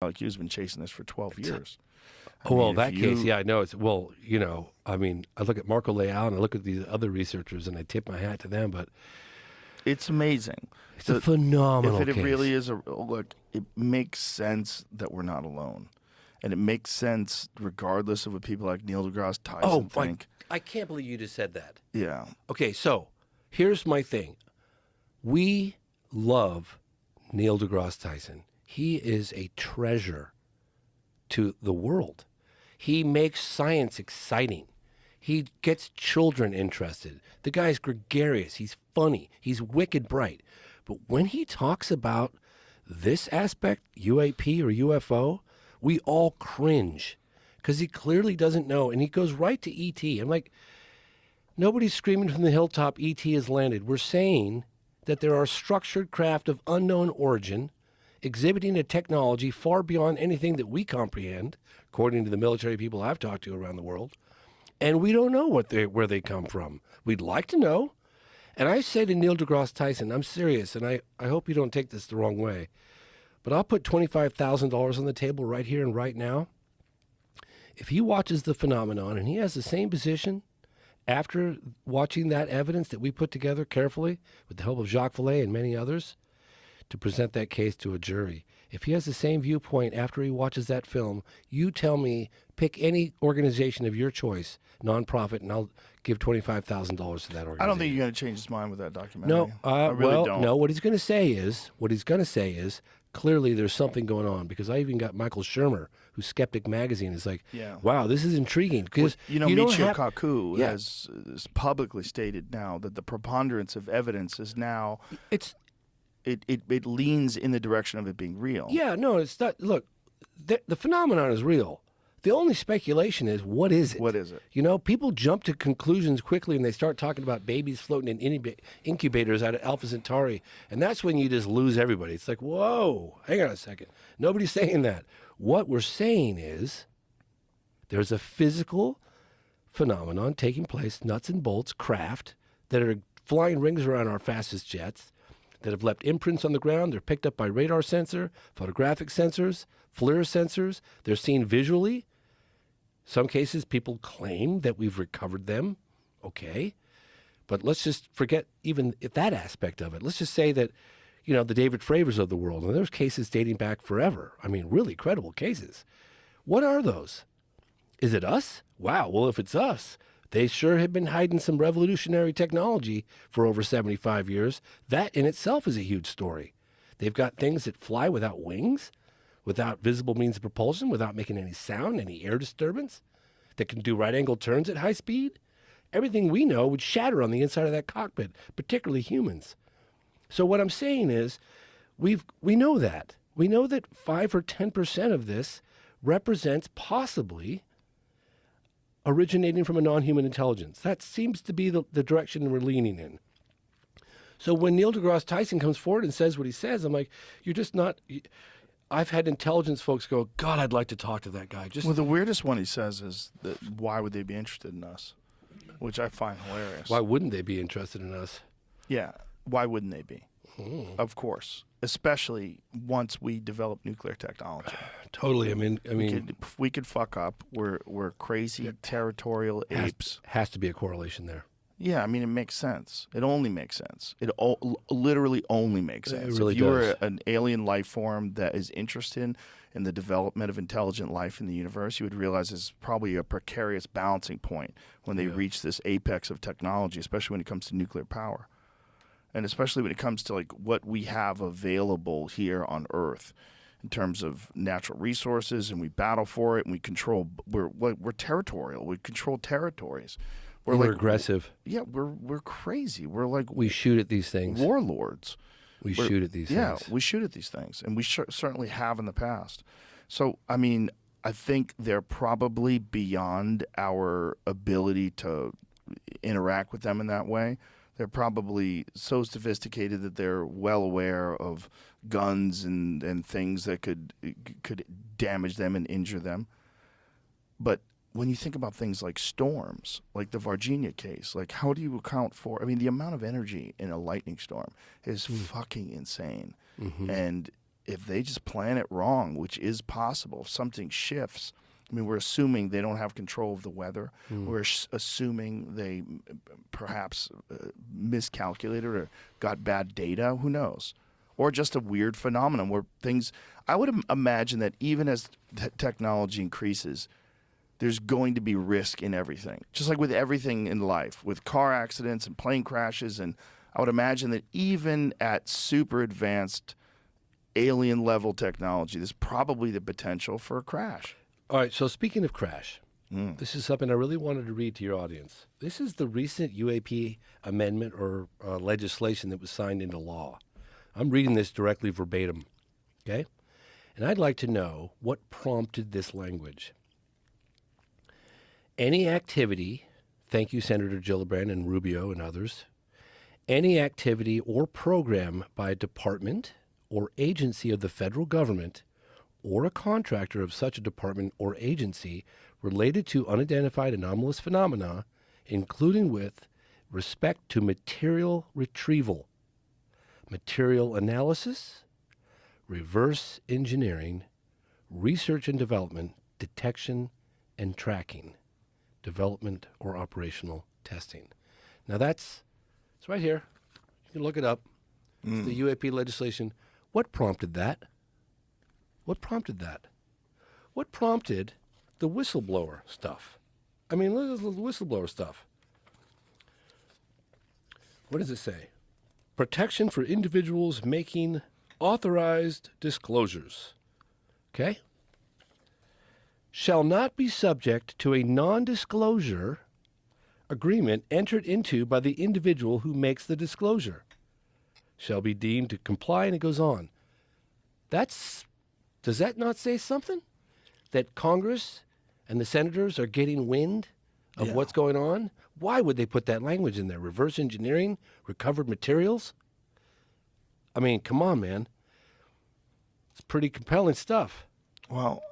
like you've been chasing this for 12 years. Case, yeah, I know. I mean, I look at Marco Leal and I look at these other researchers and I tip my hat to them, but it's amazing. It's a phenomenal If it case. really is look, it makes sense that we're not alone. And it makes sense regardless of what people like Neil deGrasse Tyson think. I can't believe you just said that. Yeah. Okay, so here's my thing. We love Neil deGrasse Tyson. He is a treasure to the world. He makes science exciting. He gets children interested. The guy's gregarious. He's funny. He's wicked bright. But when he talks about this aspect, UAP or UFO, we all cringe because he clearly doesn't know. And he goes right to ET. I'm like, nobody's screaming from the hilltop, ET has landed. We're saying that there are structured craft of unknown origin exhibiting a technology far beyond anything that we comprehend, according to the military people I've talked to around the world. And we don't know where they come from. We'd like to know. And I say to Neil deGrasse Tyson, I'm serious, and I hope you don't take this the wrong way, but I'll put $25,000 on the table right here and right now. If he watches the phenomenon and he has the same position after watching that evidence that we put together carefully with the help of Jacques Vallée and many others to present that case to a jury, if he has the same viewpoint after he watches that film, you tell me, pick any organization of your choice, nonprofit, and I'll give $25,000 to that organization. I don't think you're going to change his mind with that documentary. No, I really don't. No, what he's going to say is, clearly there's something going on, because I even got Michael Shermer, who's Skeptic Magazine, is like, wow, this is intriguing. Because Michio Kaku has publicly stated now that the preponderance of evidence is now it leans in the direction of it being real. Yeah, no, it's not. Look, the phenomenon is real. The only speculation is, what is it? What is it? People jump to conclusions quickly, and they start talking about babies floating in incubators out of Alpha Centauri, and that's when you just lose everybody. It's like, whoa, hang on a second. Nobody's saying that. What we're saying is there's a physical phenomenon taking place, nuts and bolts, craft, that are flying rings around our fastest jets, that have left imprints on the ground. They're picked up by radar sensor, photographic sensors, FLIR sensors. They're seen visually. Some cases, people claim that we've recovered them. Okay. But let's just forget even that aspect of it. Let's just say that, the David Fravors of the world, and there's cases dating back forever. I mean, really credible cases. What are those? Is it us? Wow. Well, if it's us, they sure have been hiding some revolutionary technology for over 75 years. That in itself is a huge story. They've got things that fly without wings, without visible means of propulsion, without making any sound, any air disturbance, that can do right-angle turns at high speed. Everything we know would shatter on the inside of that cockpit, particularly humans. So what I'm saying is, we know that. We know that 5 or 10% of this represents possibly originating from a non-human intelligence. That seems to be the direction we're leaning in. So when Neil deGrasse Tyson comes forward and says what he says, I'm like, you're just not... I've had intelligence folks go, God, I'd like to talk to that guy. Well, the weirdest one he says is that why would they be interested in us? Which I find hilarious. Why wouldn't they be interested in us? Yeah, why wouldn't they be? Of course, especially once we develop nuclear technology. Totally. I mean, we could fuck up. We're crazy territorial apes. Has to be a correlation there. Yeah, I mean, it makes sense. It only makes sense. It literally only makes sense. It really if you does. are an alien life form that is interested in the development of intelligent life in the universe, you would realize it's probably a precarious balancing point when they reach this apex of technology, especially when it comes to nuclear power. And especially when it comes to like what we have available here on Earth in terms of natural resources, and we battle for it, and we're territorial. We control territories. We're aggressive. Yeah, we're crazy. We shoot at these things. Warlords. We shoot at these things. Yeah, we shoot at these things, and we certainly have in the past. So, I mean, I think they're probably beyond our ability to interact with them in that way. They're probably so sophisticated that they're well aware of guns and things that could damage them and injure them. But when you think about things like storms, like the Virginia case, like how do you account for? I mean, the amount of energy in a lightning storm is fucking insane, and if they just plan it wrong, which is possible, if something shifts. I mean, we're assuming they don't have control of the weather. We're assuming they perhaps miscalculated or got bad data. Who knows? Or just a weird phenomenon where things. I would imagine that even as technology increases, there's going to be risk in everything. Just like with everything in life, with car accidents and plane crashes. And I would imagine that even at super advanced alien level technology, there's probably the potential for a crash. All right, so speaking of crash, this is something I really wanted to read to your audience. This is the recent UAP amendment or legislation that was signed into law. I'm reading this directly verbatim, okay? And I'd like to know what prompted this language. Any activity, thank you, Senator Gillibrand and Rubio and others, any activity or program by a department or agency of the federal government or a contractor of such a department or agency related to unidentified anomalous phenomena, including with respect to material retrieval, material analysis, reverse engineering, research and development, detection and tracking, development or operational testing. Now it's right here. You can look it up. It's the UAP legislation. What prompted that? What prompted that? What prompted the whistleblower stuff? I mean, look at the whistleblower stuff. What does it say? Protection for individuals making authorized disclosures. Okay? Shall not be subject to a non-disclosure agreement entered into by the individual who makes the disclosure. Shall be deemed to comply, and it goes on. Does that not say something? That Congress and the senators are getting wind of what's going on? Why would they put that language in there? Reverse engineering, recovered materials? I mean, come on, man. It's pretty compelling stuff. Well,